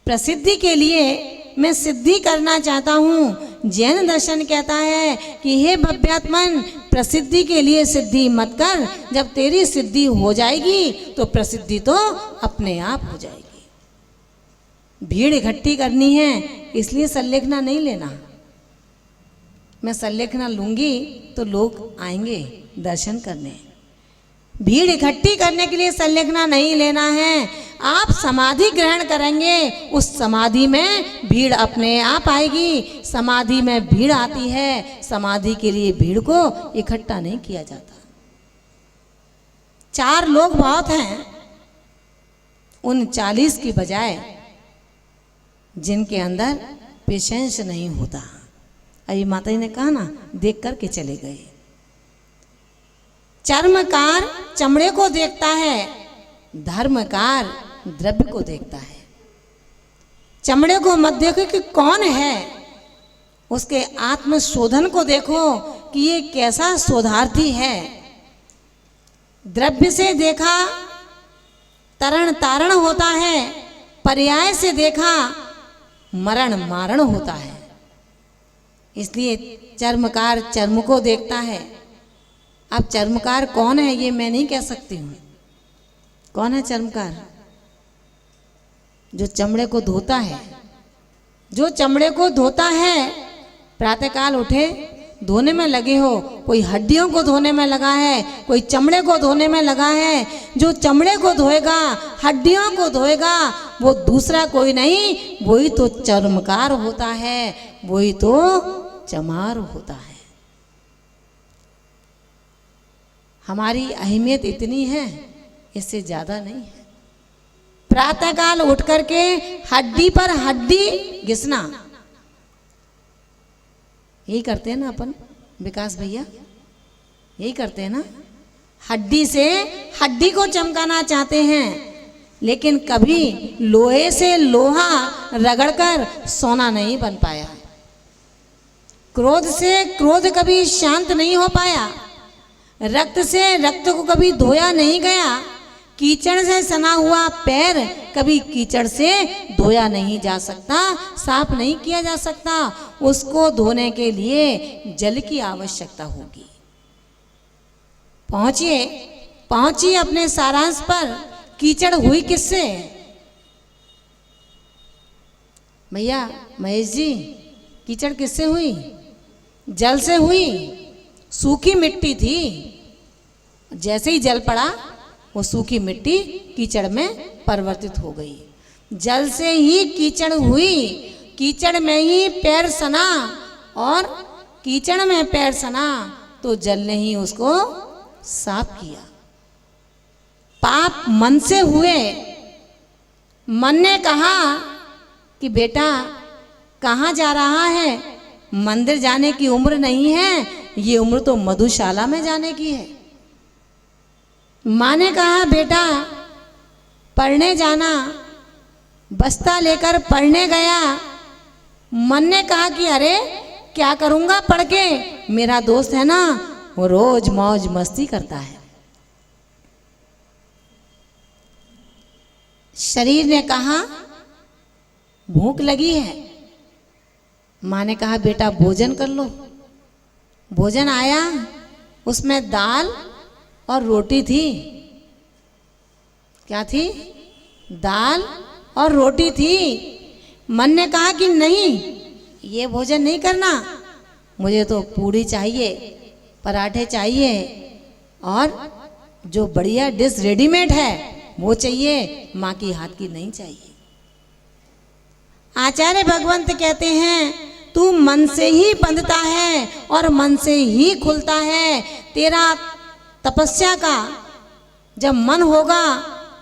S2: प्रसिद्धि के लिए मैं सिद्धि करना चाहता हूँ। जैन दर्शन कहता है कि हे भव्यात्मन, प्रसिद्धि के लिए सिद्धि मत कर। जब तेरी सिद्धि हो जाएगी तो प्रसिद्धि तो अपने आप हो जाएगी। भीड़ इकट्ठी करनी है इसलिए संलेखना नहीं लेना। मैं संलेखना लूंगी तो लोग आएंगे दर्शन करने। भीड़ इकट्ठी करने के लिए संलेखना नहीं लेना है। आप समाधि ग्रहण करेंगे, उस समाधि में भीड़ अपने आप आएगी। समाधि में भीड़ आती है, समाधि के लिए भीड़ को इकट्ठा नहीं किया जाता। 4 लोग बहुत हैं, उन 40 की बजाय जिनके अंदर पेशेंस नहीं होता। अभी माता जी ने कहा ना, देख करके चले गए। चर्मकार चमड़े को देखता है, धर्मकार द्रव्य को देखता है। चमड़े को मत देखो कि कौन है, उसके आत्मशोधन को देखो कि ये कैसा शोधार्थी है। द्रव्य से देखा तरण तारण होता है, पर्याय से देखा मरण मारण होता है। इसलिए चर्मकार चर्म को देखता है। अब चर्मकार कौन है ये मैं नहीं कह सकती हूँ। कौन है चर्मकार? जो चमड़े को धोता है। जो चमड़े को धोता है, प्रातःकाल उठे धोने में लगे हो, कोई हड्डियों को धोने में लगा है, कोई चमड़े को धोने में लगा है। जो चमड़े को धोएगा, हड्डियों को धोएगा, वो दूसरा कोई नहीं, वही तो चर्मकार होता है, वही तो चमार होता है। हमारी अहमियत इतनी है, इससे ज्यादा नहीं है। प्रातःकाल उठ करके हड्डी पर हड्डी घिसना, यही करते हैं ना अपन विकास भैया, यही करते हैं ना। हड्डी से हड्डी को चमकाना चाहते हैं, लेकिन कभी लोहे से लोहा रगड़कर सोना नहीं बन पाया। क्रोध से क्रोध कभी शांत नहीं हो पाया। रक्त से रक्त को कभी धोया नहीं गया। कीचड़ से सना हुआ पैर कभी कीचड़ से धोया नहीं जा सकता, साफ नहीं किया जा सकता। उसको धोने के लिए जल की आवश्यकता होगी। पहुंचिए अपने सारांश पर। कीचड़ हुई किससे? भैया महेश जी, कीचड़ किससे हुई? जल से हुई। सूखी मिट्टी थी, जैसे ही जल पड़ा वो सूखी मिट्टी कीचड़ में परिवर्तित हो गई। जल से ही कीचड़ हुई, कीचड़ में ही पैर सना, और कीचड़ में पैर सना तो जल ने ही उसको साफ किया। पाप मन से हुए। मन ने कहा कि बेटा कहाँ जा रहा है? मंदिर जाने की उम्र नहीं है, ये उम्र तो मधुशाला में जाने की है। माँ ने कहा बेटा पढ़ने जाना, बस्ता लेकर पढ़ने गया। मन ने कहा कि अरे क्या करूँगा पढ़ के, मेरा दोस्त है ना वो रोज मौज मस्ती करता है। शरीर ने कहा भूख लगी है। माँ ने कहा बेटा भोजन कर लो। भोजन आया, उसमें दाल और रोटी थी। क्या थी? दाल और रोटी थी। मन ने कहा कि नहीं, ये भोजन नहीं करना, मुझे तो पूड़ी चाहिए, पराठे चाहिए, और जो बढ़िया डिश रेडीमेड है वो चाहिए, माँ की हाथ की नहीं चाहिए। आचार्य भगवंत कहते हैं तू मन से ही बंधता है और मन से ही खुलता है। तेरा तपस्या का जब मन होगा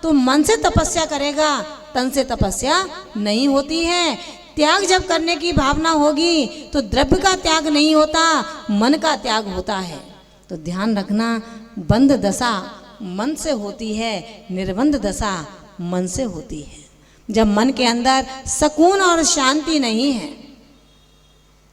S2: तो मन से तपस्या करेगा, तन से तपस्या नहीं होती है। त्याग जब करने की भावना होगी तो द्रव्य का त्याग नहीं होता, मन का त्याग होता है। तो ध्यान रखना, बंध दशा मन से होती है, निर्बंध दशा मन से होती है। जब मन के अंदर सुकून और शांति नहीं है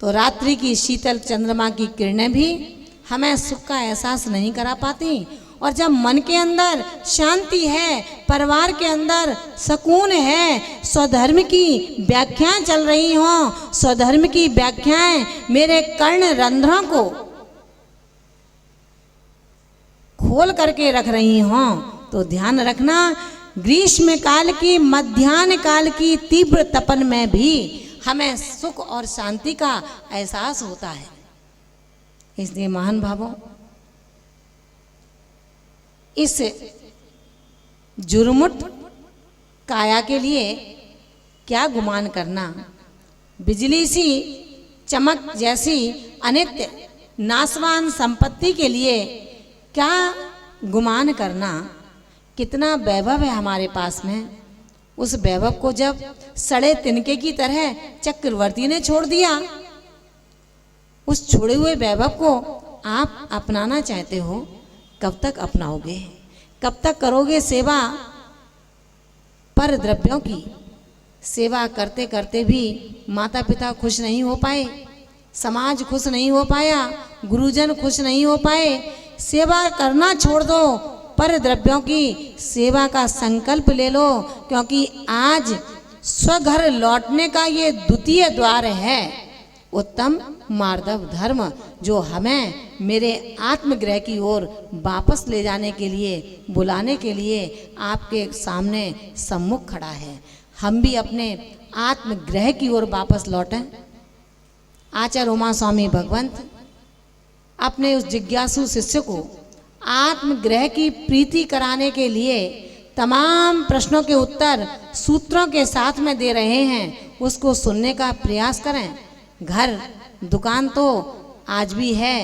S2: तो रात्रि की शीतल चंद्रमा की किरणें भी हमें सुख का एहसास नहीं करा पाती। और जब मन के अंदर शांति है, परिवार के अंदर सुकून है, स्वधर्म की व्याख्याएं चल रही हों, स्वधर्म की व्याख्याएं मेरे कर्ण रंध्रों को खोल करके रख रही हों तो ध्यान रखना, ग्रीष्म काल की मध्याह्न काल की तीव्र तपन में भी हमें सुख और शांति का एहसास होता है। इसलिए महान भावों, इस जुर्मुट काया के लिए क्या गुमान करना, बिजली सी चमक जैसी अनित्य नाशवान संपत्ति के लिए क्या गुमान करना। कितना वैभव है हमारे पास में, उस वैभव को जब सड़े तिनके की तरह चक्रवर्ती ने छोड़ दिया, उस छोड़े हुए वैभव को आप अपनाना चाहते हो, कब तक अपनाओगे, कब तक करोगे सेवा। पर द्रव्यों की सेवा करते करते भी माता पिता खुश नहीं हो पाए, समाज खुश नहीं हो पाया, गुरुजन खुश नहीं हो पाए। सेवा करना छोड़ दो, पर द्रव्यों की सेवा का संकल्प ले लो, क्योंकि आज स्वघर लौटने का ये द्वितीय द्वार है, उत्तम मार्दव धर्म, जो हमें मेरे आत्मगृह की ओर वापस ले जाने के लिए, बुलाने के लिए आपके सामने सम्मुख खड़ा है। हम भी अपने आत्मगृह की ओर वापस लौटें। आचार्य उमा स्वामी भगवंत अपने उस जिज्ञासु शिष्य को आत्मगृह की प्रीति कराने के लिए तमाम प्रश्नों के उत्तर सूत्रों के साथ में दे रहे हैं, उसको सुनने का प्रयास करें। घर दुकान तो आज भी है,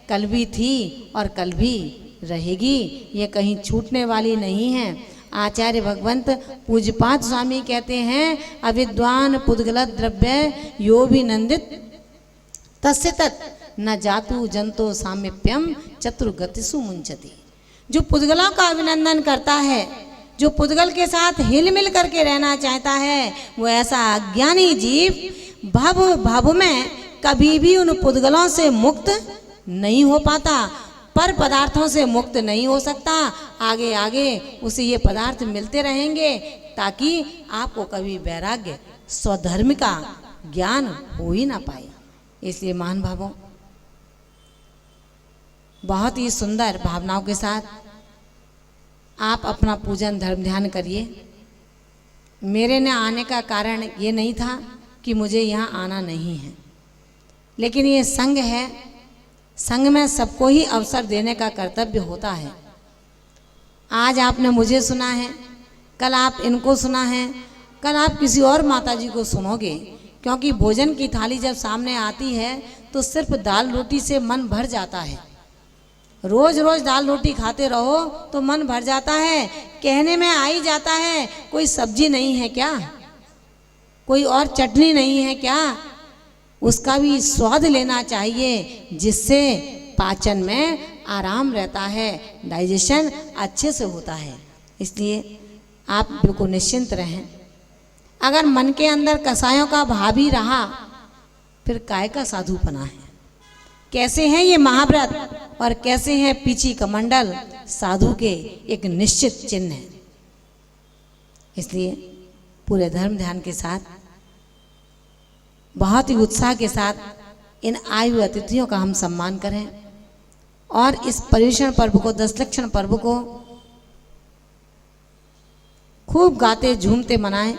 S2: कल भी थी और कल भी रहेगी, ये कहीं छूटने वाली नहीं है। आचार्य भगवंत पूज्यपाद स्वामी कहते हैं, अविद्वान पुद्गल द्रव्य यो भी नंदित तस्य तत् न जातु जंतो सामीप्यम चतुर्गतिसु मुंचति। जो पुद्गलों का अभिनंदन करता है, जो पुद्गल के साथ हिल मिल करके रहना चाहता है, वो ऐसा अज्ञानी जीव भव में कभी भी उन पुद्गलों से मुक्त नहीं हो पाता, पर पदार्थों से मुक्त नहीं हो सकता। आगे आगे उसे ये पदार्थ मिलते रहेंगे ताकि आपको कभी वैराग्य स्वधर्म का ज्ञान हो ही ना पाए। इसलिए महान भावों, बहुत ही सुंदर भावनाओं के साथ आप अपना पूजन धर्म ध्यान करिए। मेरे न आने का कारण ये नहीं था कि मुझे यहाँ आना नहीं है, लेकिन ये संघ है, संघ में सबको ही अवसर देने का कर्तव्य होता है। आज आपने मुझे सुना है, कल आप इनको सुना है, कल आप किसी और माता जी को सुनोगे, क्योंकि भोजन की थाली जब सामने आती है तो सिर्फ दाल रोटी से मन भर जाता है। रोज रोज दाल रोटी खाते रहो तो मन भर जाता है, कहने में आ ही जाता है, कोई सब्जी नहीं है क्या, कोई और चटनी नहीं है क्या, उसका भी स्वाद लेना चाहिए, जिससे पाचन में आराम रहता है, डाइजेशन अच्छे से होता है। इसलिए आप बिल्कुल निश्चिंत रहें। अगर मन के अंदर कसायों का भाव ही रहा, फिर काय का साधुपना है। कैसे हैं ये महाव्रत और कैसे हैं पीछी कमंडल, साधु के एक निश्चित चिन्ह है। इसलिए पूरे धर्म ध्यान के साथ, बहुत ही उत्साह के साथ इन आयु अतिथियों का हम सम्मान करें और इस पर्युषण पर्व को, 10 लक्षण पर्व को खूब गाते झूमते मनाएं,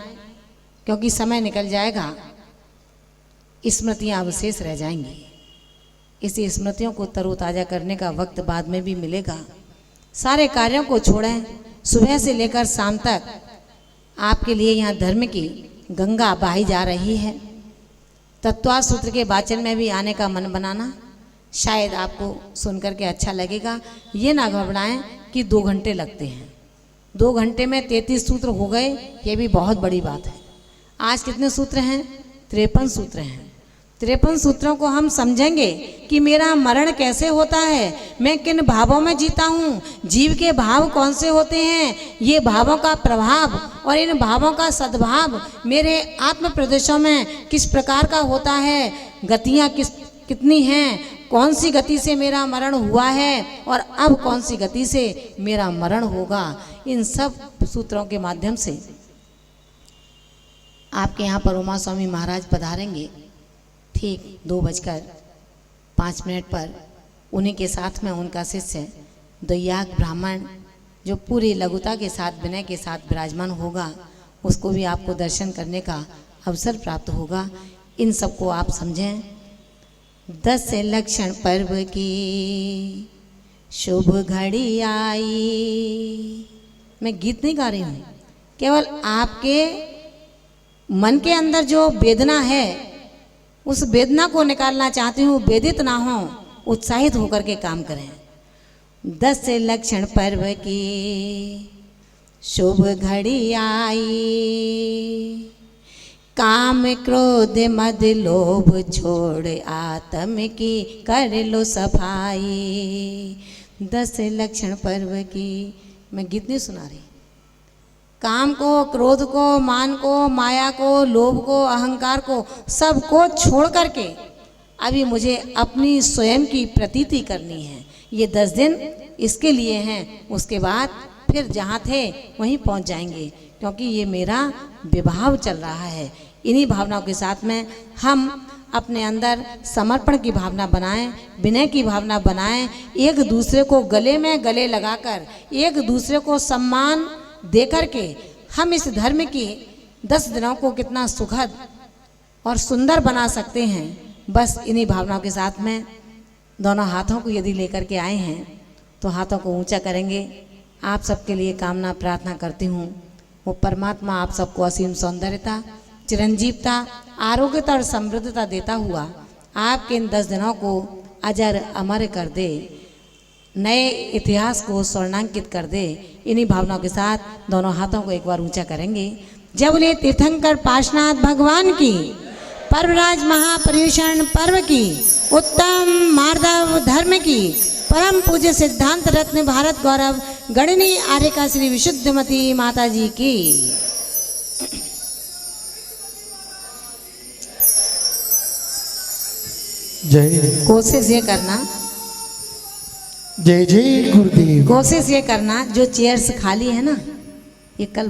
S2: क्योंकि समय निकल जाएगा, स्मृतियां अवशेष रह जाएंगी। इसी स्मृतियों को तरोताज़ा करने का वक्त बाद में भी मिलेगा। सारे कार्यों को छोड़ें, सुबह से लेकर शाम तक आपके लिए यहाँ धर्म की गंगा बहाई जा रही है। तत्वार सूत्र के वाचन में भी आने का मन बनाना, शायद आपको सुनकर के अच्छा लगेगा। ये ना घबराएं कि 2 घंटे लगते हैं, 2 घंटे में 33 सूत्र हो गए, ये भी बहुत बड़ी बात है। आज कितने सूत्र हैं? 53 सूत्र हैं। 53 सूत्रों को हम समझेंगे कि मेरा मरण कैसे होता है, मैं किन भावों में जीता हूँ, जीव के भाव कौन से होते हैं, ये भावों का प्रभाव और इन भावों का सद्भाव मेरे आत्म प्रदेशों में किस प्रकार का होता है, गतियाँ कितनी हैं, कौन सी गति से मेरा मरण हुआ है और अब कौन सी गति से मेरा मरण होगा। इन सब सूत्रों के माध्यम से आपके यहाँ पर उमा स्वामी महाराज पधारेंगे ठीक 2:05 पर। उन्हीं के साथ में उनका शिष्य दैयाक ब्राह्मण जो पूरी लघुता के साथ विनय के साथ विराजमान होगा, उसको भी आपको दर्शन करने का अवसर प्राप्त होगा। इन सबको आप समझें। 10 लक्षण पर्व की शुभ घड़ी आई। मैं गीत नहीं गा रही हूँ, केवल आपके मन के अंदर जो वेदना है उस वेदना को निकालना चाहती हूँ। वेदित ना हो, उत्साहित होकर के काम करें। 10 लक्षण पर्व की शुभ घड़ी आई, काम क्रोध मद लोभ छोड़ आत्म की कर लो सफाई। 10 लक्षण पर्व की। मैं गीत नहीं सुना रही। काम को, क्रोध को, मान को, माया को, लोभ को, अहंकार को, सबको छोड़ करके अभी मुझे अपनी स्वयं की प्रतीति करनी है। ये 10 दिन इसके लिए हैं। उसके बाद फिर जहाँ थे वहीं पहुँच जाएंगे, क्योंकि ये मेरा विभाव चल रहा है। इन्हीं भावनाओं के साथ में हम अपने अंदर समर्पण की भावना बनाएं, विनय की भावना बनाएं, एक दूसरे को गले में गले लगाकर एक दूसरे को सम्मान दे करके हम इस धर्म की 10 दिनों को कितना सुखद और सुंदर बना सकते हैं। बस इन्हीं भावनाओं के साथ में दोनों हाथों को यदि लेकर के आए हैं तो हाथों को ऊंचा करेंगे। आप सबके लिए कामना प्रार्थना करती हूँ, वो परमात्मा आप सबको असीम सौंदर्यता, चिरंजीवता, आरोग्यता और समृद्धता देता हुआ आपके इन 10 दिनों को अजर अमर कर दे, नए इतिहास को स्वर्णांकित कर दे। इन्हीं भावनाओं के साथ दोनों हाथों को एक बार ऊंचा करेंगे। जब बोले तीर्थंकर पार्श्वनाथ भगवान की, पर्वराज महापर्युषण पर्व की, उत्तम मार्दव धर्म की, परम पूज्य सिद्धांत रत्न भारत गौरव गणनी आर्यका श्री विशुद्धमती माता जी की।
S3: जय
S2: कोशिश ये करना,
S3: जय जय गुरुदेव।
S2: कोशिश ये करना जो चेयर्स खाली है ना, ये कल